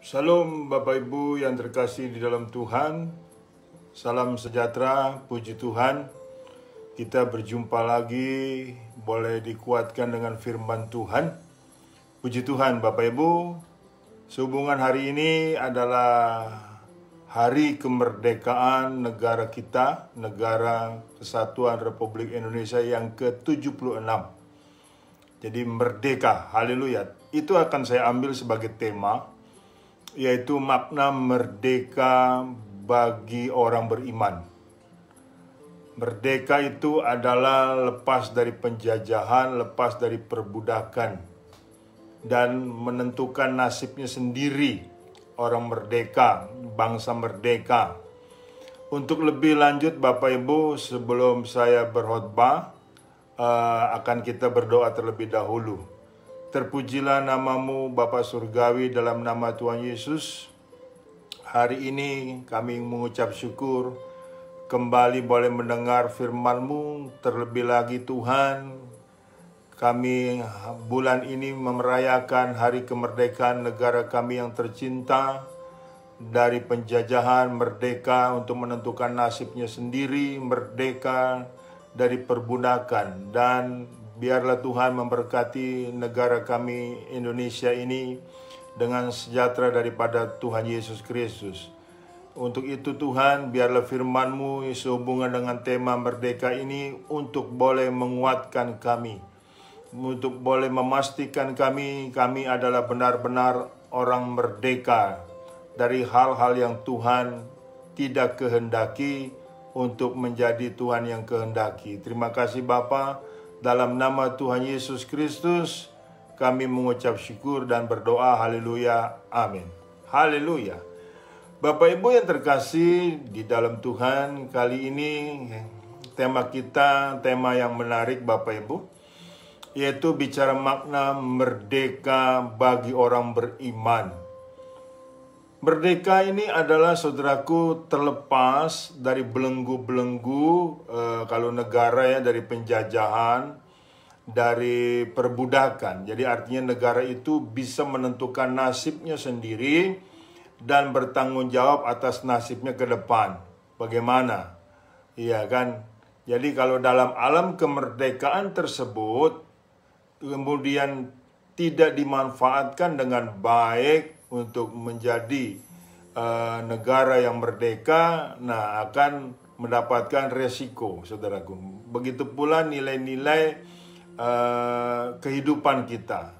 Shalom Bapak Ibu yang terkasih di dalam Tuhan. Salam sejahtera, puji Tuhan. Kita berjumpa lagi, boleh dikuatkan dengan firman Tuhan. Puji Tuhan Bapak Ibu. Sehubungan hari ini adalah Hari Kemerdekaan negara kita, Negara Kesatuan Republik Indonesia yang ke-76. Jadi merdeka, haleluya. Itu akan saya ambil sebagai tema, yaitu makna merdeka bagi orang beriman. Merdeka itu adalah lepas dari penjajahan, lepas dari perbudakan, dan menentukan nasibnya sendiri. Orang merdeka, bangsa merdeka. Untuk lebih lanjut Bapak Ibu, sebelum saya berkhotbah, akan kita berdoa terlebih dahulu. Terpujilah namamu Bapa Surgawi dalam nama Tuhan Yesus. Hari ini kami mengucap syukur kembali boleh mendengar firman-Mu. Terlebih lagi Tuhan, kami bulan ini merayakan hari kemerdekaan negara kami yang tercinta dari penjajahan, merdeka untuk menentukan nasibnya sendiri, merdeka dari perbudakan. Dan biarlah Tuhan memberkati negara kami Indonesia ini dengan sejahtera daripada Tuhan Yesus Kristus. Untuk itu Tuhan, biarlah firman-Mu sehubungan dengan tema merdeka ini untuk boleh menguatkan kami, untuk boleh memastikan kami adalah benar-benar orang merdeka dari hal-hal yang Tuhan tidak kehendaki untuk menjadi Tuhan yang kehendaki. Terima kasih Bapa. Dalam nama Tuhan Yesus Kristus, kami mengucap syukur dan berdoa. Haleluya. Amin. Haleluya. Bapak Ibu yang terkasih di dalam Tuhan, kali ini tema kita, tema yang menarik Bapak Ibu, yaitu bicara makna merdeka bagi orang beriman. Merdeka ini adalah, saudaraku, terlepas dari belenggu-belenggu, kalau negara ya, dari penjajahan, dari perbudakan. Jadi artinya negara itu bisa menentukan nasibnya sendiri dan bertanggung jawab atas nasibnya ke depan. Bagaimana? Iya kan? Jadi kalau dalam alam kemerdekaan tersebut kemudian tidak dimanfaatkan dengan baik untuk menjadi negara yang merdeka, nah akan mendapatkan resiko, saudaraku. Begitu pula nilai-nilai kehidupan kita.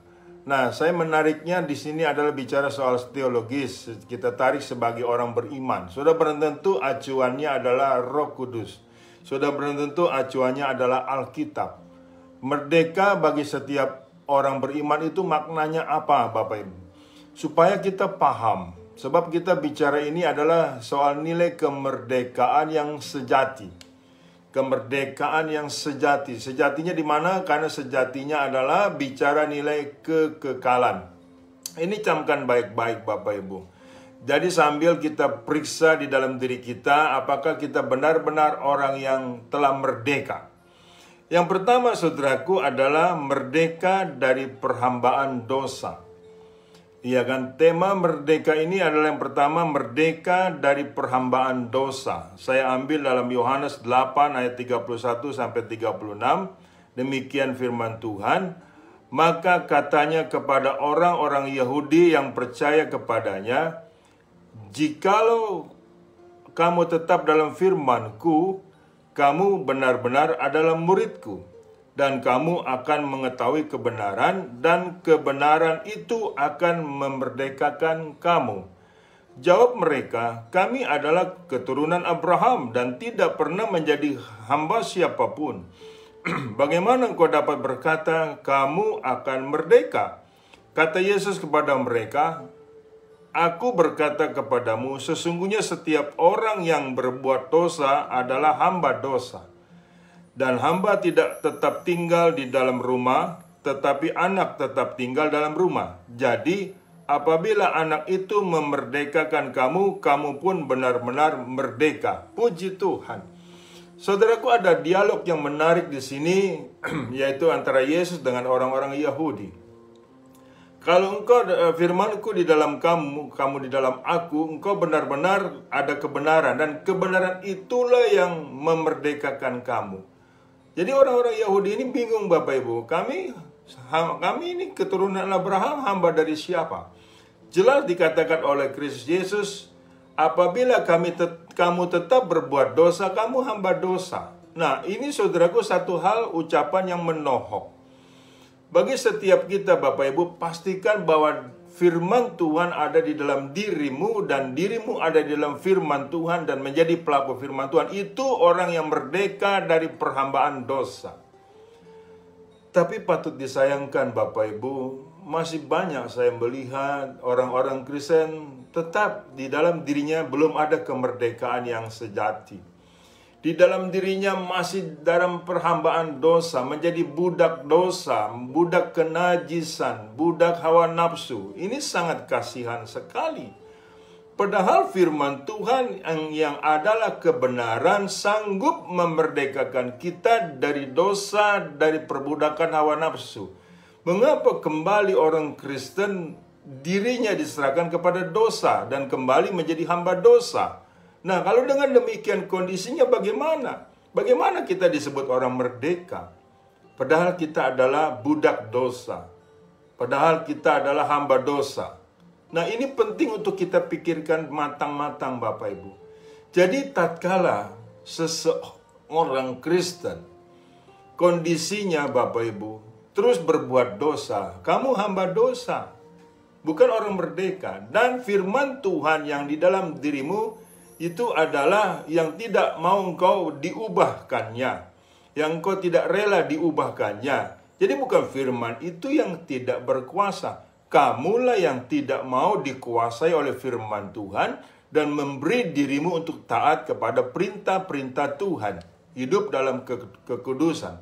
Nah, saya menariknya di sini adalah bicara soal teologis. Kita tarik sebagai orang beriman. Sudah belum tentu acuannya adalah Roh Kudus. Sudah belum tentu acuannya adalah Alkitab. Merdeka bagi setiap orang beriman itu maknanya apa, Bapak Ibu? Supaya kita paham, sebab kita bicara ini adalah soal nilai kemerdekaan yang sejati. Kemerdekaan yang sejati. Sejatinya di mana? Karena sejatinya adalah bicara nilai kekekalan. Ini camkan baik-baik Bapak Ibu. Jadi sambil kita periksa di dalam diri kita, apakah kita benar-benar orang yang telah merdeka. Yang pertama, saudaraku, adalah merdeka dari perhambaan dosa. Iya kan, tema merdeka ini adalah yang pertama, merdeka dari perhambaan dosa. Saya ambil dalam Yohanes 8 ayat 31 sampai 36. Demikian firman Tuhan. Maka katanya kepada orang-orang Yahudi yang percaya kepadanya, jikalau kamu tetap dalam firman-Ku, kamu benar-benar adalah murid-Ku. Dan kamu akan mengetahui kebenaran, dan kebenaran itu akan memerdekakan kamu. Jawab mereka, kami adalah keturunan Abraham dan tidak pernah menjadi hamba siapapun. Bagaimana engkau dapat berkata, kamu akan merdeka? Kata Yesus kepada mereka, aku berkata kepadamu, sesungguhnya setiap orang yang berbuat dosa adalah hamba dosa. Dan hamba tidak tetap tinggal di dalam rumah, tetapi anak tetap tinggal dalam rumah. Jadi, apabila anak itu memerdekakan kamu, kamu pun benar-benar merdeka. Puji Tuhan. Saudaraku, ada dialog yang menarik di sini, yaitu antara Yesus dengan orang-orang Yahudi. Kalau engkau firmanku di dalam kamu, kamu di dalam aku, engkau benar-benar ada kebenaran, dan kebenaran itulah yang memerdekakan kamu. Jadi orang-orang Yahudi ini bingung, Bapak Ibu. Kami ini keturunan Abraham, hamba dari siapa? Jelas dikatakan oleh Kristus Yesus, apabila kamu tetap berbuat dosa, kamu hamba dosa. Nah, ini saudaraku satu hal ucapan yang menohok. Bagi setiap kita, Bapak Ibu, pastikan bahwa firman Tuhan ada di dalam dirimu, dan dirimu ada di dalam firman Tuhan dan menjadi pelaku firman Tuhan. Itu orang yang merdeka dari perhambaan dosa. Tapi patut disayangkan, Bapak Ibu, masih banyak saya melihat orang-orang Kristen tetap di dalam dirinya belum ada kemerdekaan yang sejati. Di dalam dirinya masih dalam perhambaan dosa, menjadi budak dosa, budak kenajisan, budak hawa nafsu. Ini sangat kasihan sekali. Padahal firman Tuhan yang adalah kebenaran sanggup memerdekakan kita dari dosa, dari perbudakan hawa nafsu. Mengapa kembali orang Kristen dirinya diserahkan kepada dosa dan kembali menjadi hamba dosa? Nah, kalau dengan demikian kondisinya bagaimana? Bagaimana kita disebut orang merdeka? Padahal kita adalah budak dosa. Padahal kita adalah hamba dosa. Nah, ini penting untuk kita pikirkan matang-matang, Bapak Ibu. Jadi tatkala seseorang Kristen kondisinya, Bapak Ibu, terus berbuat dosa, kamu hamba dosa, bukan orang merdeka. Dan firman Tuhan yang di dalam dirimu itu adalah yang tidak mau engkau diubahkannya, yang engkau tidak rela diubahkannya. Jadi bukan firman itu yang tidak berkuasa. Kamulah yang tidak mau dikuasai oleh firman Tuhan dan memberi dirimu untuk taat kepada perintah-perintah Tuhan. Hidup dalam kekudusan.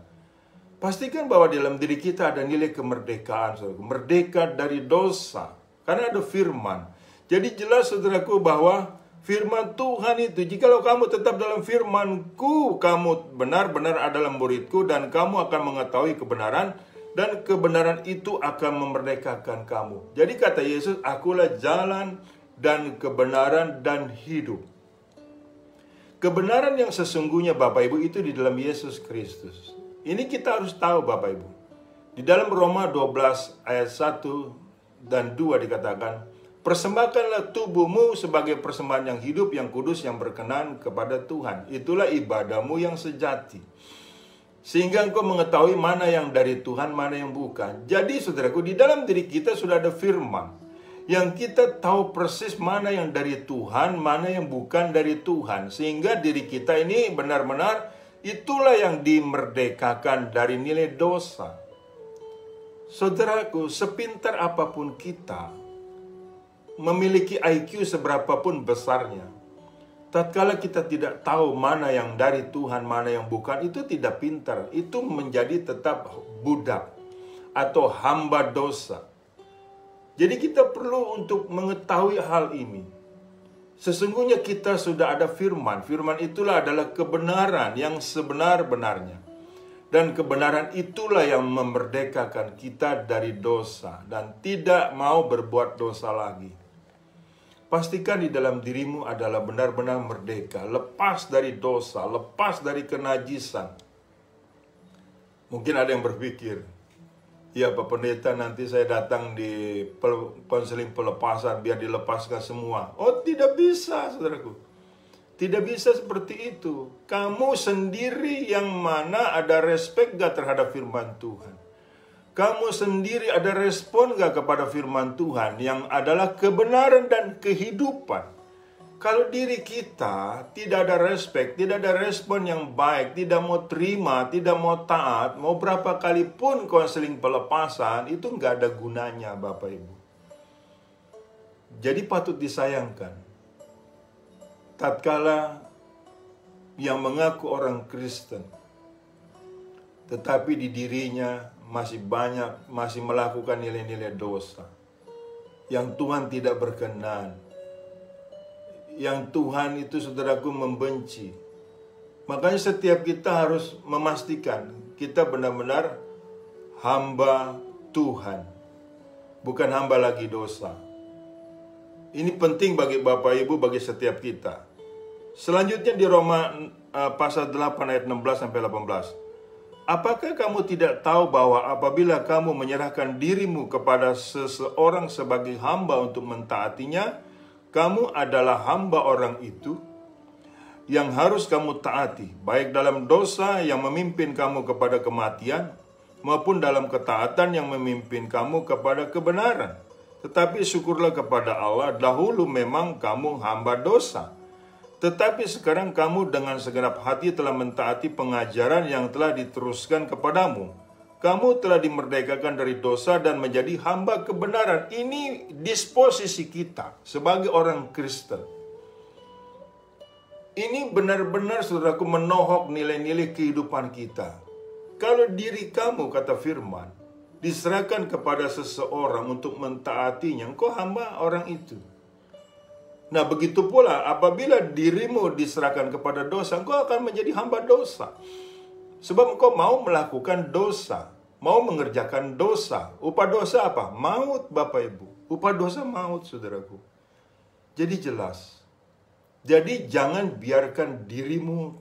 Pastikan bahwa di dalam diri kita ada nilai kemerdekaan, saudaraku. Merdeka dari dosa. Karena ada firman. Jadi jelas, saudaraku, bahwa firman Tuhan itu, jikalau kamu tetap dalam firman-Ku, kamu benar-benar adalah murid-Ku, dan kamu akan mengetahui kebenaran, dan kebenaran itu akan memerdekakan kamu. Jadi kata Yesus, akulah jalan dan kebenaran dan hidup. Kebenaran yang sesungguhnya, Bapak Ibu, itu di dalam Yesus Kristus. Ini kita harus tahu, Bapak Ibu. Di dalam Roma 12 ayat 1 dan 2 dikatakan, persembahkanlah tubuhmu sebagai persembahan yang hidup, yang kudus, yang berkenan kepada Tuhan. Itulah ibadahmu yang sejati. Sehingga engkau mengetahui mana yang dari Tuhan, mana yang bukan. Jadi saudaraku, di dalam diri kita sudah ada firman. Yang kita tahu persis mana yang dari Tuhan, mana yang bukan dari Tuhan. Sehingga diri kita ini benar-benar itulah yang dimerdekakan dari nilai dosa. Saudaraku, sepintar apapun kita, memiliki IQ seberapapun besarnya, tatkala kita tidak tahu mana yang dari Tuhan, mana yang bukan, itu tidak pintar. Itu menjadi tetap budak atau hamba dosa. Jadi kita perlu untuk mengetahui hal ini. Sesungguhnya kita sudah ada firman. Firman itulah adalah kebenaran yang sebenar-benarnya. Dan kebenaran itulah yang memerdekakan kita dari dosa dan tidak mau berbuat dosa lagi. Pastikan di dalam dirimu adalah benar-benar merdeka, lepas dari dosa, lepas dari kenajisan. Mungkin ada yang berpikir, ya Pak Pendeta, nanti saya datang di konseling pelepasan biar dilepaskan semua. Oh, tidak bisa, saudaraku. Tidak bisa seperti itu. Kamu sendiri yang mana ada respek gak terhadap firman Tuhan? Kamu sendiri ada respon gak kepada firman Tuhan yang adalah kebenaran dan kehidupan? Kalau diri kita tidak ada respek, tidak ada respon yang baik, tidak mau terima, tidak mau taat, mau berapa kali pun konseling pelepasan, itu gak ada gunanya, Bapak Ibu. Jadi patut disayangkan, tatkala yang mengaku orang Kristen, tetapi di dirinya masih melakukan nilai-nilai dosa yang Tuhan tidak berkenan, yang Tuhan itu, saudaraku, membenci. Makanya setiap kita harus memastikan kita benar-benar hamba Tuhan. bukan hamba lagi dosa. Ini penting bagi Bapak Ibu, bagi setiap kita. Selanjutnya di Roma pasal 8 ayat 16 sampai 18. Apakah kamu tidak tahu bahwa apabila kamu menyerahkan dirimu kepada seseorang sebagai hamba untuk mentaatinya, kamu adalah hamba orang itu yang harus kamu taati, baik dalam dosa yang memimpin kamu kepada kematian, maupun dalam ketaatan yang memimpin kamu kepada kebenaran. Tetapi syukurlah kepada Allah, dahulu memang kamu hamba dosa, tetapi sekarang kamu dengan segenap hati telah mentaati pengajaran yang telah diteruskan kepadamu. Kamu telah dimerdekakan dari dosa dan menjadi hamba kebenaran. Ini disposisi kita sebagai orang Kristen. Ini benar-benar, saudaraku, menohok nilai-nilai kehidupan kita. Kalau diri kamu, kata firman, diserahkan kepada seseorang untuk mentaatinya, engkau hamba orang itu. Nah, begitu pula apabila dirimu diserahkan kepada dosa, engkau akan menjadi hamba dosa. Sebab engkau mau melakukan dosa, mau mengerjakan dosa. Upah dosa apa? Maut, Bapak Ibu. Upah dosa maut, saudaraku. Jadi jelas. Jadi jangan biarkan dirimu,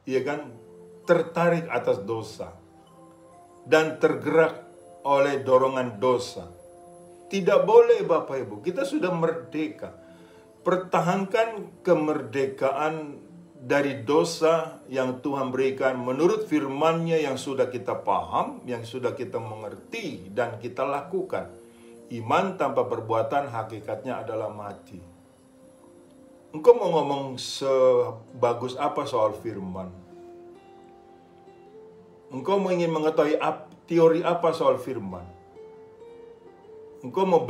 ya kan, tertarik atas dosa dan tergerak oleh dorongan dosa. Tidak boleh, Bapak Ibu. Kita sudah merdeka. Pertahankan kemerdekaan dari dosa yang Tuhan berikan menurut firman-Nya yang sudah kita paham, yang sudah kita mengerti dan kita lakukan. Iman tanpa perbuatan hakikatnya adalah mati. Engkau mau ngomong sebagus apa soal firman? Engkau mau ingin mengetahui teori apa soal firman? Engkau mau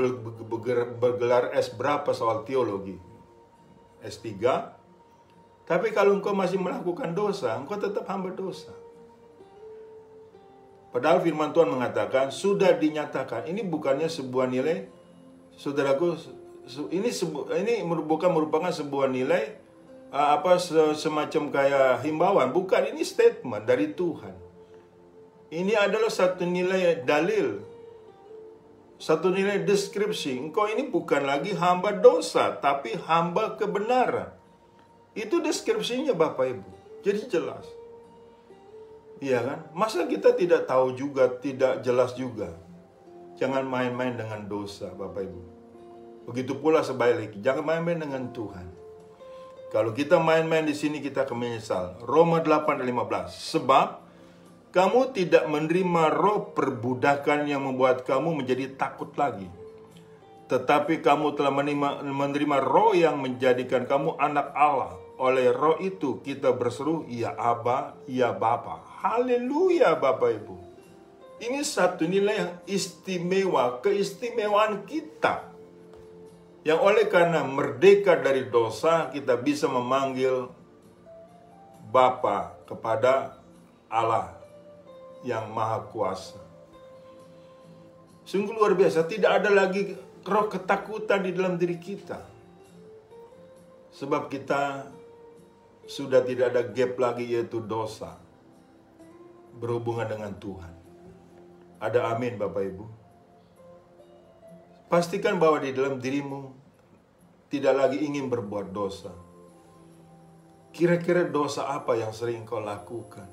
bergelar S berapa soal teologi? S3? Tapi kalau engkau masih melakukan dosa, engkau tetap hamba dosa. Padahal firman Tuhan mengatakan, sudah dinyatakan. Ini bukannya sebuah nilai, saudaraku, ini merupakan sebuah nilai, semacam kayak himbauan. Bukan, ini statement dari Tuhan. Ini adalah satu nilai dalil, satu nilai deskripsi. Engkau ini bukan lagi hamba dosa, tapi hamba kebenaran. Itu deskripsinya, Bapak Ibu. Jadi jelas. Iya kan? Masa kita tidak tahu juga, tidak jelas juga. Jangan main-main dengan dosa, Bapak Ibu. Begitu pula sebaliknya, jangan main-main dengan Tuhan. Kalau kita main-main di sini, kita akan menyesal. Roma 8:15. Sebab kamu tidak menerima roh perbudakan yang membuat kamu menjadi takut lagi. Tetapi kamu telah menerima roh yang menjadikan kamu anak Allah. Oleh roh itu kita berseru, ya Aba, ya Bapa. Haleluya, Bapak Ibu. Ini satu nilai yang istimewa, keistimewaan kita. Yang oleh karena merdeka dari dosa, kita bisa memanggil Bapa kepada Allah yang maha kuasa. Sungguh luar biasa, tidak ada lagi roh ketakutan di dalam diri kita. Sebab kita sudah tidak ada gap lagi, yaitu dosa berhubungan dengan Tuhan. Ada amin, Bapak Ibu. Pastikan bahwa di dalam dirimu tidak lagi ingin berbuat dosa. Kira-kira dosa apa yang sering kau lakukan?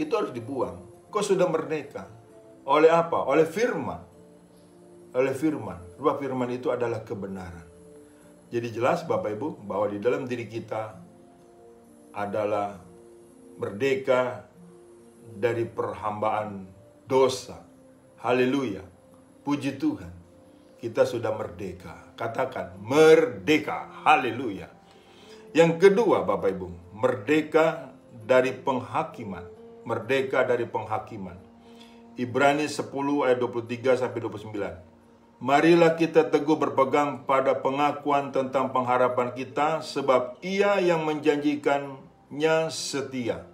Itu harus dibuang. Kau sudah merdeka. Oleh apa? Oleh firman. Oleh firman. Sebab firman itu adalah kebenaran. Jadi jelas, Bapak Ibu, bahwa di dalam diri kita adalah merdeka dari perhambaan dosa. Haleluya. Puji Tuhan. Kita sudah merdeka. Katakan, merdeka. Haleluya. Yang kedua, Bapak Ibu, merdeka dari penghakiman. Merdeka dari penghakiman. Ibrani 10 ayat 23 sampai 29. Marilah kita teguh berpegang pada pengakuan tentang pengharapan kita, sebab Ia yang menjanjikannya setia.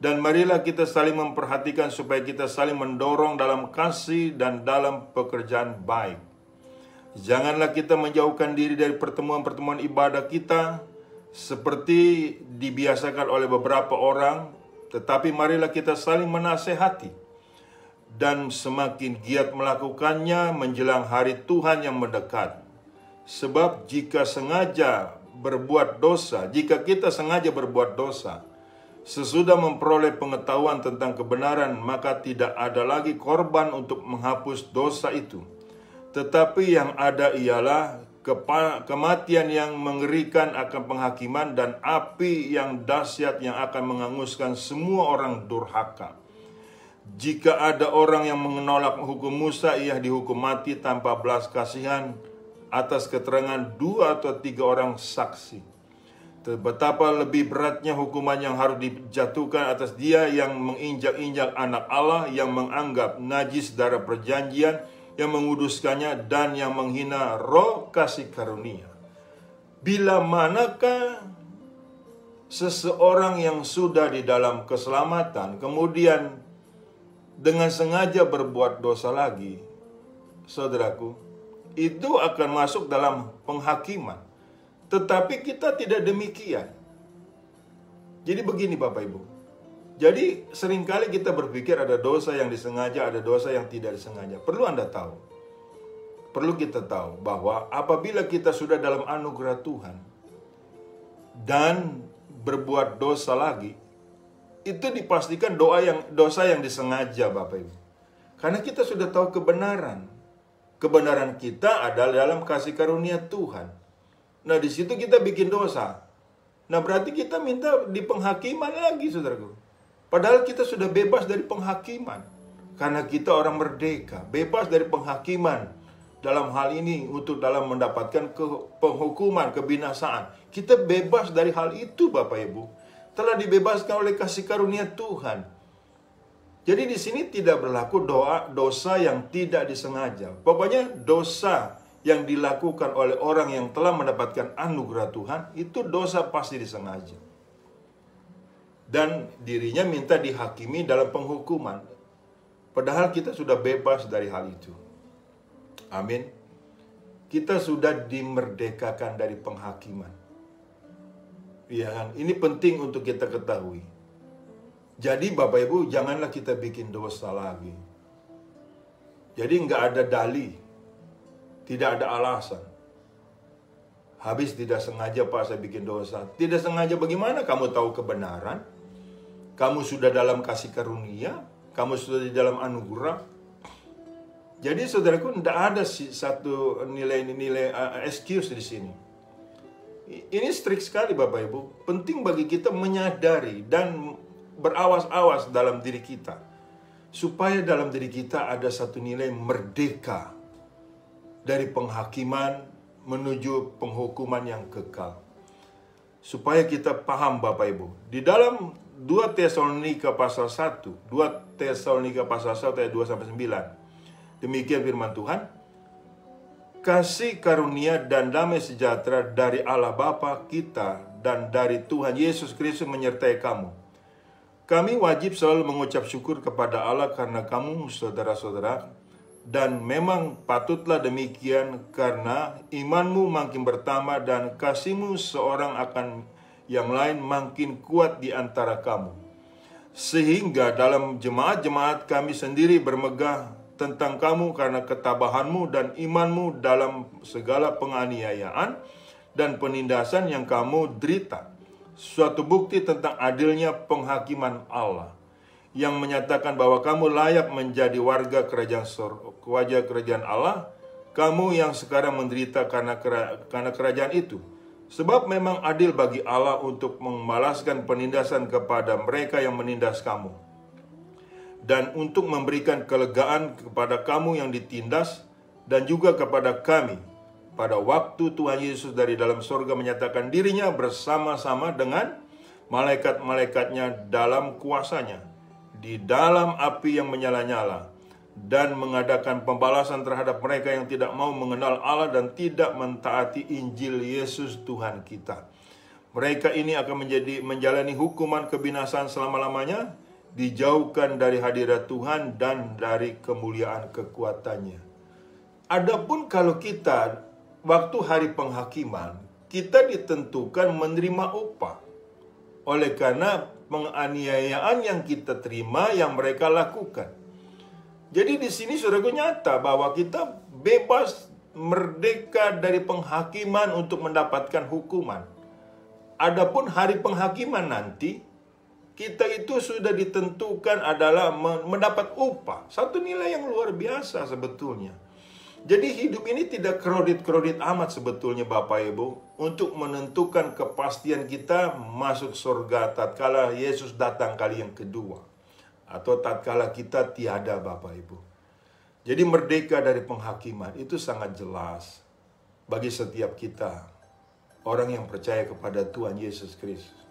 Dan marilah kita saling memperhatikan supaya kita saling mendorong dalam kasih dan dalam pekerjaan baik. Janganlah kita menjauhkan diri dari pertemuan-pertemuan ibadah kita, seperti dibiasakan oleh beberapa orang, tetapi marilah kita saling menasehati. dan semakin giat melakukannya menjelang hari Tuhan yang mendekat. Sebab jika kita sengaja berbuat dosa, sesudah memperoleh pengetahuan tentang kebenaran, maka tidak ada lagi korban untuk menghapus dosa itu. Tetapi yang ada ialah kematian yang mengerikan akan penghakiman dan api yang dahsyat yang akan menghanguskan semua orang durhaka. Jika ada orang yang menolak hukum Musa, ia dihukum mati tanpa belas kasihan atas keterangan 2 atau 3 orang saksi. Betapa lebih beratnya hukuman yang harus dijatuhkan atas dia yang menginjak-injak anak Allah, yang menganggap najis darah perjanjian, yang menguduskannya, dan yang menghina roh kasih karunia. Bila manakah seseorang yang sudah di dalam keselamatan, kemudian dengan sengaja berbuat dosa lagi, saudaraku, itu akan masuk dalam penghakiman. Tetapi kita tidak demikian. Jadi begini Bapak Ibu. Jadi seringkali kita berpikir ada dosa yang disengaja, ada dosa yang tidak disengaja. Perlu kita tahu bahwa apabila kita sudah dalam anugerah Tuhan dan berbuat dosa lagi, itu dipastikan dosa yang disengaja Bapak Ibu. Karena kita sudah tahu kebenaran. Kebenaran kita adalah dalam kasih karunia Tuhan. Nah, di situ kita bikin dosa. Nah, berarti kita minta di penghakiman lagi, saudaraku. Padahal kita sudah bebas dari penghakiman. Karena kita orang merdeka, bebas dari penghakiman. Dalam hal ini, dalam mendapatkan penghukuman, kebinasaan. Kita bebas dari hal itu, Bapak Ibu. Telah dibebaskan oleh kasih karunia Tuhan. Jadi di sini tidak berlaku dosa yang tidak disengaja. Pokoknya dosa yang dilakukan oleh orang yang telah mendapatkan anugerah Tuhan, itu dosa pasti disengaja. Dan dirinya minta dihakimi dalam penghukuman. Padahal kita sudah bebas dari hal itu. Amin. Kita sudah dimerdekakan dari penghakiman. Ya kan? Ini penting untuk kita ketahui. Jadi Bapak Ibu, janganlah kita bikin dosa lagi. Jadi nggak ada dalih. Tidak ada alasan. Habis tidak sengaja Pak saya bikin dosa. Tidak sengaja bagaimana? Kamu tahu kebenaran. Kamu sudah dalam kasih karunia. Kamu sudah di dalam anugerah. Jadi saudaraku, tidak ada satu nilai excuse di sini. Ini strict sekali Bapak Ibu. Penting bagi kita menyadari dan berawas-awas dalam diri kita. Supaya dalam diri kita ada satu nilai merdeka. Dari penghakiman menuju penghukuman yang kekal. Supaya kita paham Bapak Ibu. Di dalam 2 Tesalonika pasal 1. 2 Tesalonika pasal 1 ayat 2-9. Demikian firman Tuhan. Kasih karunia dan damai sejahtera dari Allah Bapa kita dan dari Tuhan Yesus Kristus menyertai kamu. Kami wajib selalu mengucap syukur kepada Allah karena kamu saudara-saudara. Dan memang patutlah demikian karena imanmu makin bertambah dan kasihmu seorang akan yang lain makin kuat di antara kamu. Sehingga dalam jemaat-jemaat kami sendiri bermegah tentang kamu karena ketabahanmu dan imanmu dalam segala penganiayaan dan penindasan yang kamu derita. Suatu bukti tentang adilnya penghakiman Allah. Yang menyatakan bahwa kamu layak menjadi warga kerajaan Allah, kamu yang sekarang menderita karena kerajaan itu. Sebab memang adil bagi Allah untuk membalaskan penindasan kepada mereka yang menindas kamu, dan untuk memberikan kelegaan kepada kamu yang ditindas, dan juga kepada kami, pada waktu Tuhan Yesus dari dalam surga menyatakan dirinya bersama-sama dengan malaikat-malaikatnya dalam kuasanya, di dalam api yang menyala-nyala, dan mengadakan pembalasan terhadap mereka yang tidak mau mengenal Allah dan tidak mentaati Injil Yesus Tuhan kita. Mereka ini akan menjalani hukuman kebinasaan selama-lamanya, dijauhkan dari hadirat Tuhan dan dari kemuliaan kekuatannya. Adapun kalau kita, waktu hari penghakiman, kita ditentukan menerima upah. Oleh karena penganiayaan yang kita terima yang mereka lakukan. Jadi di sini saudaraku nyata bahwa kita bebas, merdeka dari penghakiman untuk mendapatkan hukuman. Adapun hari penghakiman nanti, kita itu sudah ditentukan adalah mendapat upah. Satu nilai yang luar biasa sebetulnya. Jadi hidup ini tidak kredit-kredit amat sebetulnya Bapak Ibu, untuk menentukan kepastian kita masuk surga tatkala Yesus datang kali yang kedua, atau tatkala kita tiada Bapak Ibu. Jadi merdeka dari penghakiman itu sangat jelas bagi setiap kita, orang yang percaya kepada Tuhan Yesus Kristus.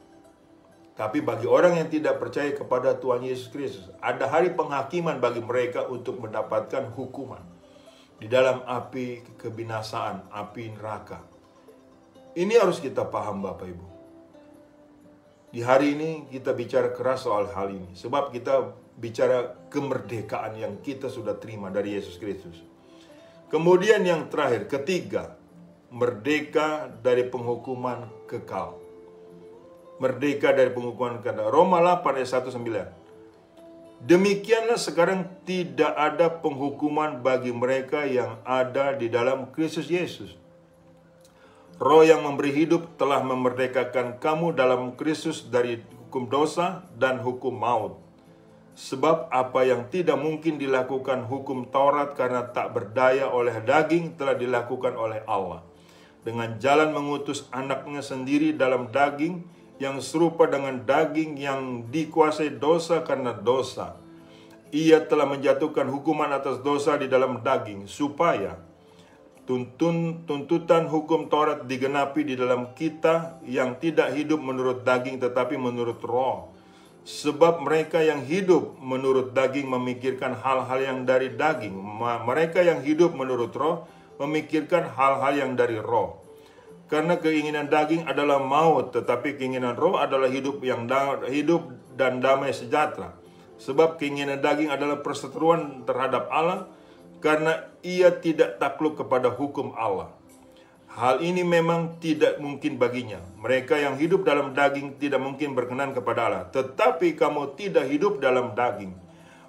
Tapi bagi orang yang tidak percaya kepada Tuhan Yesus Kristus, ada hari penghakiman bagi mereka untuk mendapatkan hukuman di dalam api kebinasaan, api neraka. Ini harus kita paham Bapak Ibu. Di hari ini kita bicara keras soal hal ini, sebab kita bicara kemerdekaan yang kita sudah terima dari Yesus Kristus. Kemudian yang terakhir, ketiga, merdeka dari penghukuman kekal. Merdeka dari penghukuman kekal. Roma 8 ayat 1-9. Demikianlah sekarang tidak ada penghukuman bagi mereka yang ada di dalam Kristus Yesus. Roh yang memberi hidup telah memerdekakan kamu dalam Kristus dari hukum dosa dan hukum maut. Sebab apa yang tidak mungkin dilakukan hukum Taurat karena tak berdaya oleh daging telah dilakukan oleh Allah. Dengan jalan mengutus anaknya sendiri dalam daging, yang serupa dengan daging yang dikuasai dosa karena dosa. Ia telah menjatuhkan hukuman atas dosa di dalam daging, supaya tuntutan hukum Taurat digenapi di dalam kita yang tidak hidup menurut daging tetapi menurut roh. Sebab mereka yang hidup menurut daging memikirkan hal-hal yang dari daging. Mereka yang hidup menurut roh memikirkan hal-hal yang dari roh. Karena keinginan daging adalah maut, tetapi keinginan roh adalah hidup dan damai sejahtera. Sebab keinginan daging adalah perseteruan terhadap Allah, karena ia tidak takluk kepada hukum Allah. Hal ini memang tidak mungkin baginya. Mereka yang hidup dalam daging tidak mungkin berkenan kepada Allah. Tetapi kamu tidak hidup dalam daging,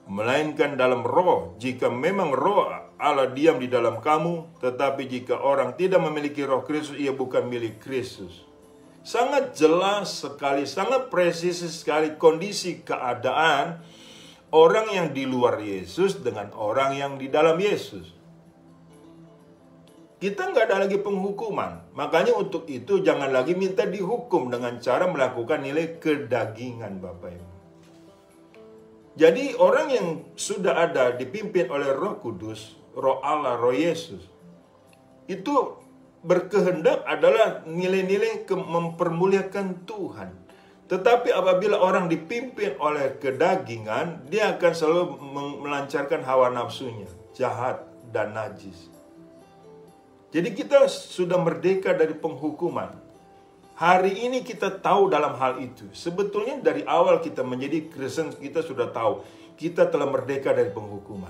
melainkan dalam roh. Jika memang roh Allah diam di dalam kamu, tetapi jika orang tidak memiliki roh Kristus, ia bukan milik Kristus. Sangat jelas sekali, sangat presisi sekali kondisi keadaan orang yang di luar Yesus dengan orang yang di dalam Yesus. Kita nggak ada lagi penghukuman. Makanya untuk itu jangan lagi minta dihukum dengan cara melakukan nilai kedagingan Bapak Ibu. Jadi orang yang sudah ada dipimpin oleh Roh Kudus, Roh Allah, Roh Yesus, itu berkehendak adalah nilai-nilai mempermuliakan Tuhan. Tetapi apabila orang dipimpin oleh kedagingan, dia akan selalu melancarkan hawa nafsunya, jahat dan najis. Jadi kita sudah merdeka dari penghukuman. Hari ini kita tahu dalam hal itu. Sebetulnya dari awal kita menjadi Kristen, kita sudah tahu kita telah merdeka dari penghukuman.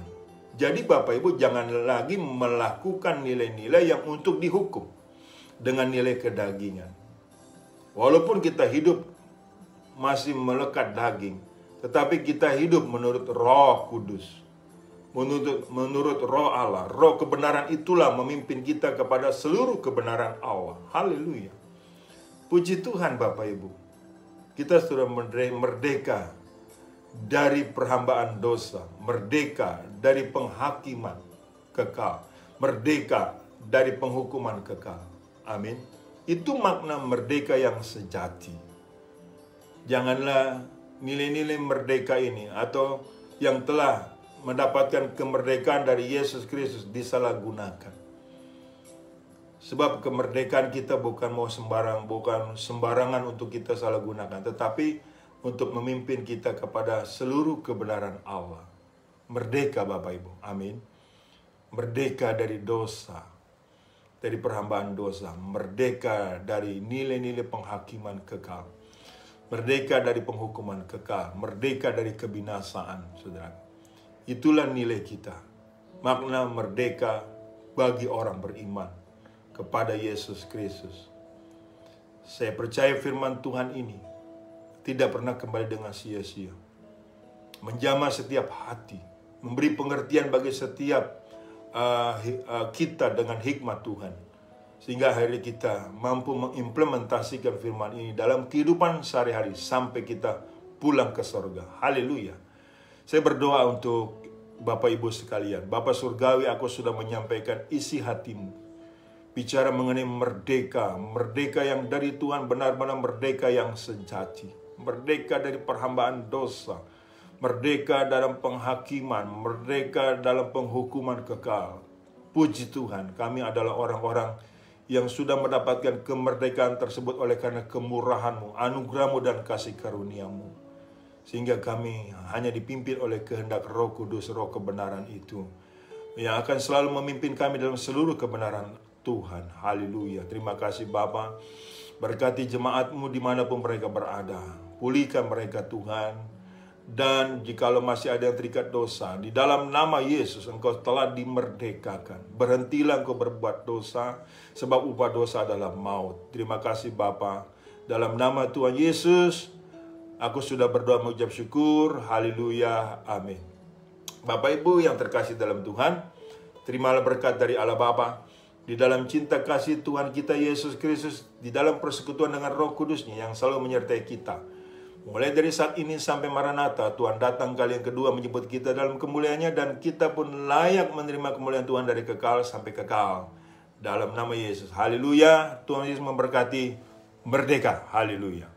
Jadi Bapak Ibu jangan lagi melakukan nilai-nilai yang untuk dihukum dengan nilai kedagingan. Walaupun kita hidup masih melekat daging, tetapi kita hidup menurut Roh Kudus. Menurut Roh Allah. Roh kebenaran itulah memimpin kita kepada seluruh kebenaran Allah. Haleluya. Puji Tuhan Bapak Ibu. Kita sudah merdeka dari perhambaan dosa, merdeka dari penghakiman kekal, merdeka dari penghukuman kekal. Amin. Itu makna merdeka yang sejati. Janganlah nilai-nilai merdeka ini atau yang telah mendapatkan kemerdekaan dari Yesus Kristus disalahgunakan. Sebab kemerdekaan kita bukan sembarangan untuk kita salah gunakan, tetapi untuk memimpin kita kepada seluruh kebenaran Allah. Merdeka Bapak Ibu. Amin. Merdeka dari dosa, dari perhambaan dosa, merdeka dari nilai-nilai penghakiman kekal, merdeka dari penghukuman kekal, merdeka dari kebinasaan, Saudara. Itulah nilai kita. Makna merdeka bagi orang beriman kepada Yesus Kristus. Saya percaya firman Tuhan ini tidak pernah kembali dengan sia-sia. Menjamah setiap hati, memberi pengertian bagi setiap kita dengan hikmat Tuhan. Sehingga hari kita mampu mengimplementasikan firman ini dalam kehidupan sehari-hari sampai kita pulang ke surga. Haleluya. Saya berdoa untuk Bapak Ibu sekalian. Bapak Surgawi, aku sudah menyampaikan isi hatimu. Bicara mengenai merdeka. Merdeka yang dari Tuhan, benar-benar merdeka yang sejati. Merdeka dari perhambaan dosa. Merdeka dalam penghakiman. Merdeka dalam penghukuman kekal. Puji Tuhan, kami adalah orang-orang yang sudah mendapatkan kemerdekaan tersebut oleh karena kemurahan-Mu, anugerah-Mu, dan kasih karunia-Mu. Sehingga kami hanya dipimpin oleh kehendak Roh Kudus, Roh kebenaran itu, yang akan selalu memimpin kami dalam seluruh kebenaran Tuhan. Haleluya. Terima kasih Bapa. Berkati jemaat-Mu dimanapun mereka berada. Pulihkan mereka Tuhan. Dan jikalau masih ada yang terikat dosa, di dalam nama Yesus engkau telah dimerdekakan. Berhentilah engkau berbuat dosa, sebab upah dosa adalah maut. Terima kasih Bapa. Dalam nama Tuhan Yesus, aku sudah berdoa mengucap syukur. Haleluya. Amin. Bapak Ibu yang terkasih dalam Tuhan, terimalah berkat dari Allah Bapa, di dalam cinta kasih Tuhan kita Yesus Kristus, di dalam persekutuan dengan Roh Kudus-Nya yang selalu menyertai kita. Mulai dari saat ini sampai Maranatha, Tuhan datang kali yang kedua menjemput kita dalam kemuliaannya, dan kita pun layak menerima kemuliaan Tuhan dari kekal sampai kekal. Dalam nama Yesus. Haleluya. Tuhan Yesus memberkati. Merdeka. Haleluya.